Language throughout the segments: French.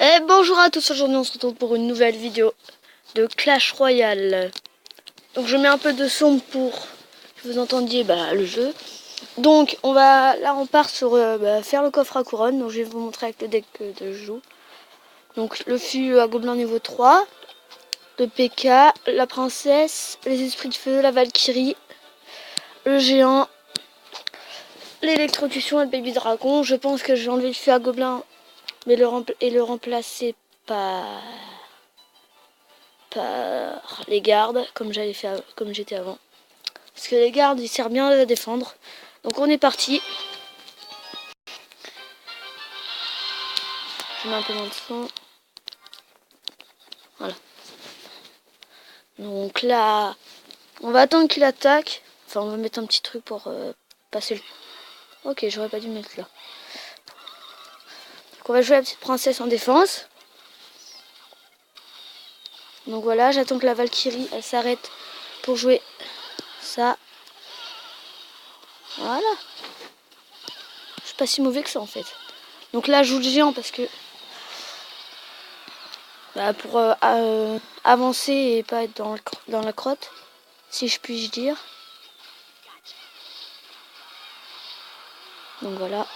Et bonjour à tous, aujourd'hui on se retrouve pour une nouvelle vidéo de Clash Royale. Donc je mets un peu de son pour que vous entendiez le jeu. Donc on part sur faire le coffre à couronne. Donc je vais vous montrer avec le deck que je joue. Donc le fût à gobelin niveau 3, le PK, la princesse, les esprits de feu, la valkyrie, le géant, l'électrocution et le baby dragon. Je pense que je vais enlever le fût à gobelin mais le remplacer par les gardes comme j'étais avant, parce que les gardes ils servent bien à défendre. Donc on est parti. Je mets un peu moins de son. Voilà. Donc là on va attendre qu'il attaque. Enfin on va mettre un petit truc pour passer le... Ok, j'aurais pas dû mettre là. Donc on va jouer la petite princesse en défense. Donc voilà, j'attends que la valkyrie elle s'arrête pour jouer ça. Voilà. Je suis pas si mauvais que ça en fait. Donc là je joue le géant parce que pour avancer et pas être dans la crotte, si je puis dire. Donc voilà.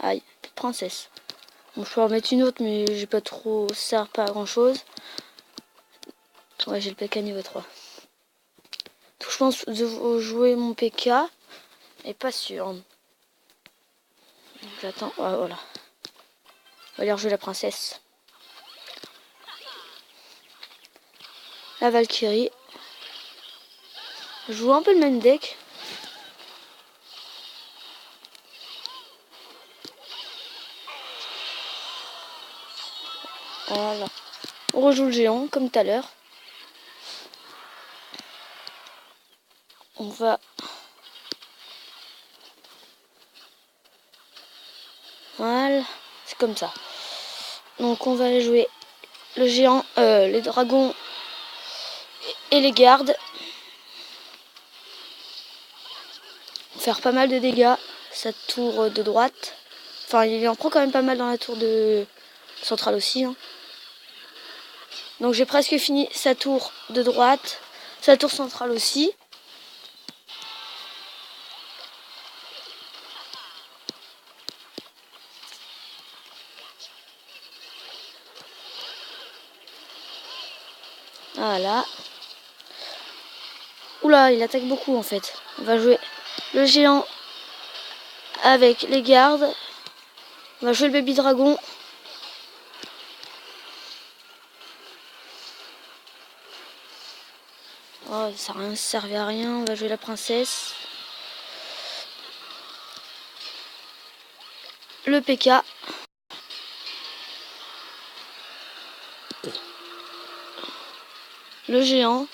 Aïe, princesse. Bon, je peux en mettre une autre, mais j'ai pas trop, ça sert pas à grand chose. Ouais, j'ai le PK niveau 3. Donc je pense de jouer mon PK, et pas sûr. J'attends, ouais, voilà. On va aller rejouer la princesse. La valkyrie. Je joue un peu le même deck. Voilà. On rejoue le géant, comme tout à l'heure. On va... Voilà. C'est comme ça. Donc on va aller jouer le géant, les dragons et les gardes. Faire pas mal de dégâts. Sa tour de droite. Enfin, il en prend quand même pas mal dans la tour de centrale aussi. Hein. Donc j'ai presque fini sa tour de droite. Sa tour centrale aussi. Voilà. Oula, il attaque beaucoup en fait. On va jouer le géant avec les gardes. On va jouer le baby dragon. Oh, ça ne servait à rien. On va jouer la princesse. Le PK. Le géant.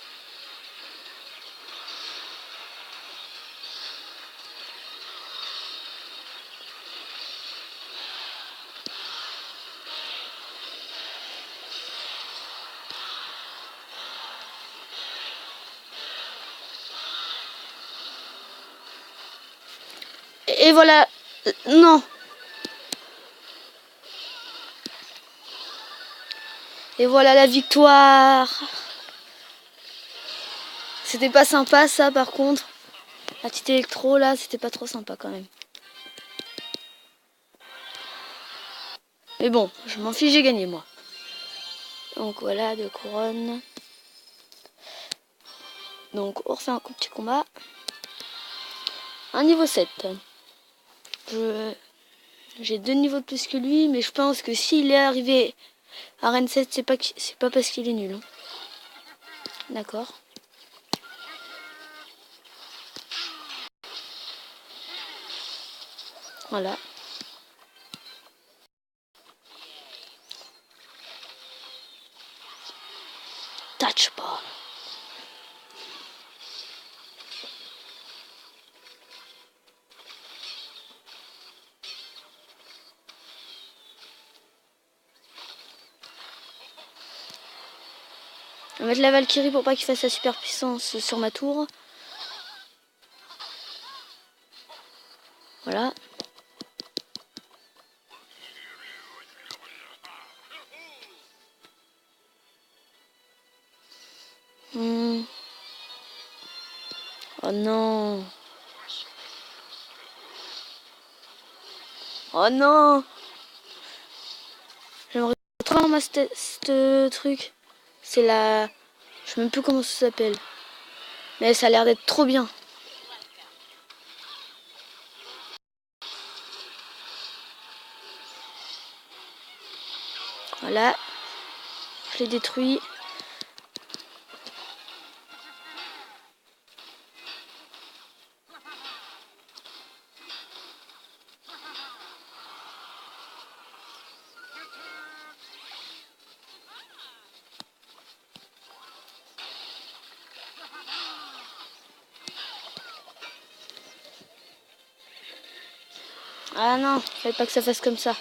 Et voilà. Non. Et voilà la victoire. C'était pas sympa ça par contre. La petite électro là, c'était pas trop sympa quand même. Mais bon, je m'en fiche, j'ai gagné moi. Donc voilà, 2 couronnes. Donc on refait un petit combat. Un niveau 7. J'ai 2 niveaux de plus que lui, mais je pense que s'il est arrivé à Reine 7, c'est pas parce qu'il est nul. Hein. D'accord. Voilà. Touch ball. On va mettre la Valkyrie pour pas qu'il fasse sa super puissance sur ma tour. Voilà. Oh non. Oh non. J'aimerais trop ramasser ce truc. C'est la... Je sais même plus comment ça s'appelle. Mais ça a l'air d'être trop bien. Voilà. Je l'ai détruit. Ah non, fallait pas que ça fasse comme ça.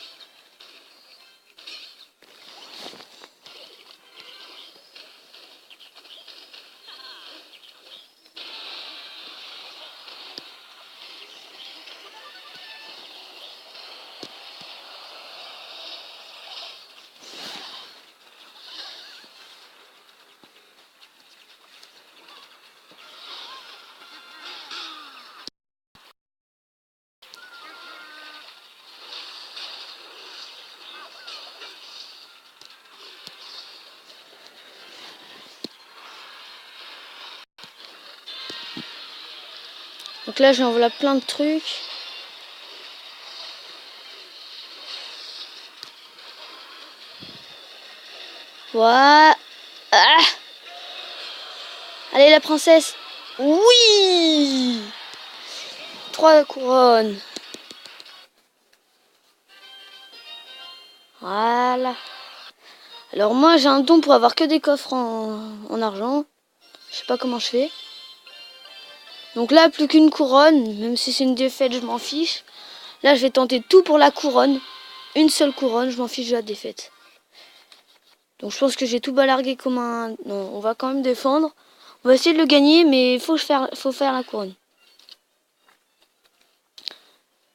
Donc là, j'ai enveloppé plein de trucs. Voilà. Ah, allez, la princesse. Oui. 3 couronnes. Voilà. Alors moi, j'ai un don pour avoir que des coffres en argent. Je sais pas comment je fais. Donc là, plus qu'une couronne. Même si c'est une défaite, je m'en fiche. Là, je vais tenter tout pour la couronne. Une seule couronne, je m'en fiche de la défaite. Donc je pense que j'ai tout balargué comme un... Non, on va quand même défendre. On va essayer de le gagner, mais il faut faire la couronne.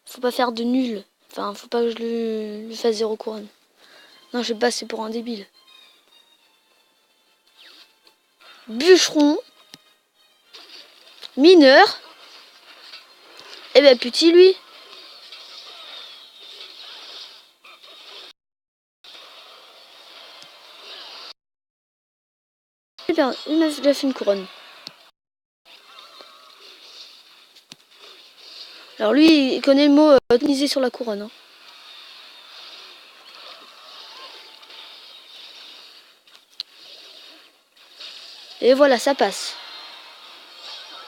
Faut pas faire de nul. Enfin, faut pas que je lui fasse 0 couronne. Non, je vais passer pour un débile. Bûcheron. Mineur. Eh ben, petit, lui. Super, il m'a déjà fait une couronne. Alors lui, il connaît le mot miser sur la couronne. Hein. Et voilà, ça passe.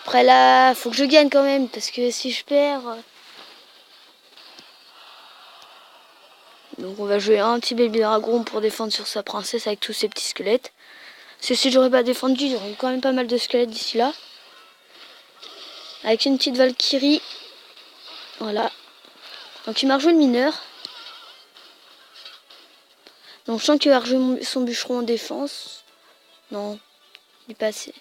Après là, faut que je gagne quand même, parce que si je perds... Donc on va jouer un petit baby dragon pour défendre sur sa princesse avec tous ses petits squelettes. Parce que si j'aurais pas défendu, il y aurait quand même pas mal de squelettes d'ici là. Avec une petite Valkyrie. Voilà. Donc il m'a rejoué le mineur. Donc je sens qu'il va rejouer son bûcheron en défense. Non, il est pas assez.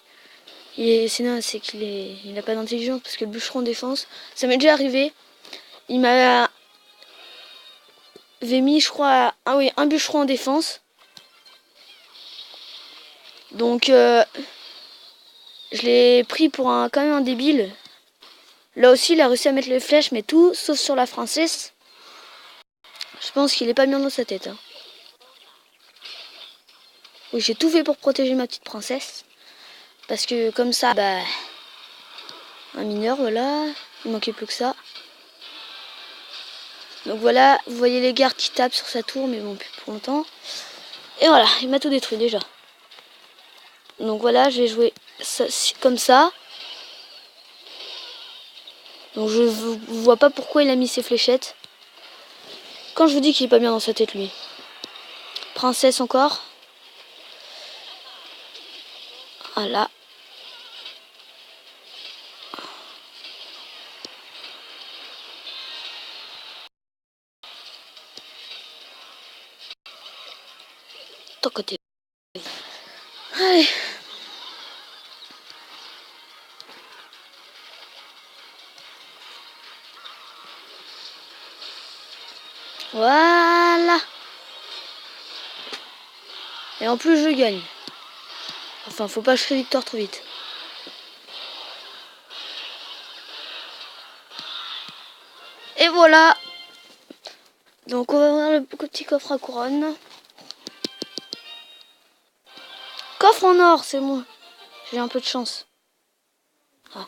C'est qu'il n'a pas d'intelligence parce que le bûcheron en défense, ça m'est déjà arrivé. Il m'avait mis, je crois, un bûcheron en défense. Donc je l'ai pris pour quand même un débile. Là aussi, il a réussi à mettre les flèches, mais tout sauf sur la princesse. Je pense qu'il est pas bien dans sa tête. Hein. Oui, j'ai tout fait pour protéger ma petite princesse. Parce que comme ça, bah... Un mineur, voilà. Il manquait plus que ça. Donc voilà, vous voyez les gardes qui tapent sur sa tour, mais bon, plus pour longtemps. Et voilà, il m'a tout détruit déjà. Donc voilà, je vais jouer ça, comme ça. Donc je vois pas pourquoi il a mis ses fléchettes. Quand je vous dis qu'il est pas bien dans sa tête, lui. Princesse encore. Voilà. Ton côté. Allez. Voilà. Et en plus, je gagne. Enfin, faut pas que je crée victoire trop vite. Et voilà. Donc on va ouvrir le petit coffre à couronne. Coffre en or, c'est moi. J'ai un peu de chance. Ah.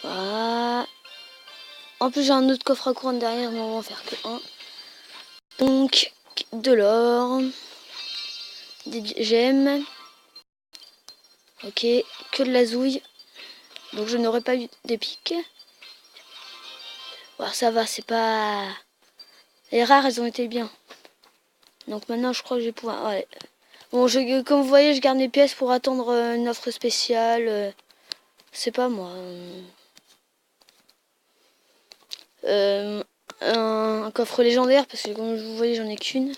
Voilà. En plus j'ai un autre coffre à couronne derrière, mais on va en faire que un. Donc de l'or, des gemmes. Ok, que de la zouille. Donc je n'aurais pas eu des pics. Bon, ça va, c'est pas... Les rares, elles ont été bien. Donc maintenant, je crois que je vais pouvoir... Ouais. Bon, comme vous voyez, je garde mes pièces pour attendre une offre spéciale. C'est pas moi. Un coffre légendaire, parce que comme vous voyez, j'en ai qu'une.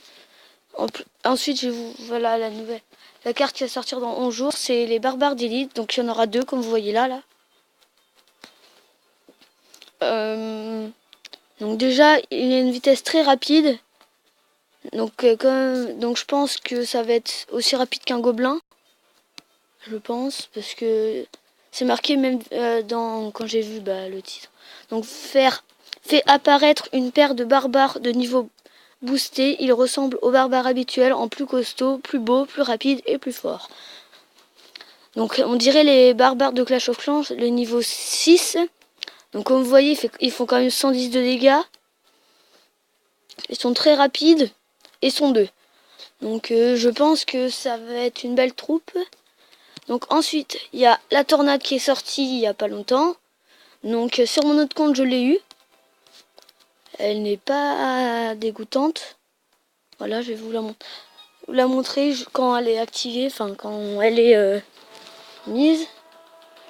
Ensuite, voilà la nouvelle. La carte qui va sortir dans 11 jours, c'est les barbares d'élite. Donc il y en aura 2, comme vous voyez là. Donc déjà, il y a une vitesse très rapide. Donc je pense que ça va être aussi rapide qu'un gobelin. Je pense, parce que c'est marqué même quand j'ai vu le titre. Donc fait apparaître une paire de barbares de niveau boosté. Ils ressemblent aux barbares habituels en plus costaud, plus beau, plus rapide et plus fort. Donc on dirait les barbares de Clash of Clans, le niveau 6. Donc comme vous voyez, ils font quand même 110 de dégâts. Ils sont très rapides et sont 2. Donc je pense que ça va être une belle troupe. Donc ensuite, il y a la tornade qui est sortie il n'y a pas longtemps. Donc sur mon autre compte, je l'ai eu. Elle n'est pas dégoûtante. Voilà, je vais vous la montrer quand elle est activée, enfin quand elle est mise.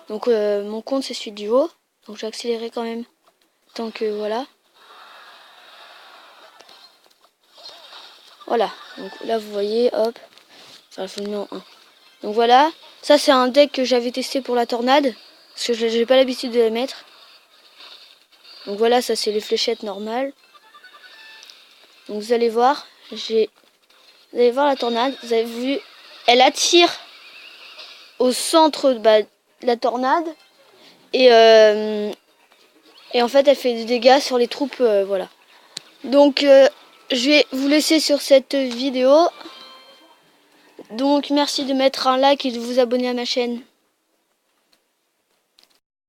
Donc mon compte c'est celui du haut. Donc j'ai accéléré quand même. Tant que voilà. Voilà. Donc là vous voyez, hop. Enfin je le mets en 1. Donc voilà. Ça c'est un deck que j'avais testé pour la tornade. Parce que j'ai pas l'habitude de la mettre. Donc voilà, ça c'est les fléchettes normales. Donc vous allez voir, vous allez voir la tornade, vous avez vu, elle attire au centre de la tornade et en fait elle fait des dégâts sur les troupes, voilà. Donc je vais vous laisser sur cette vidéo. Donc merci de mettre un like et de vous abonner à ma chaîne.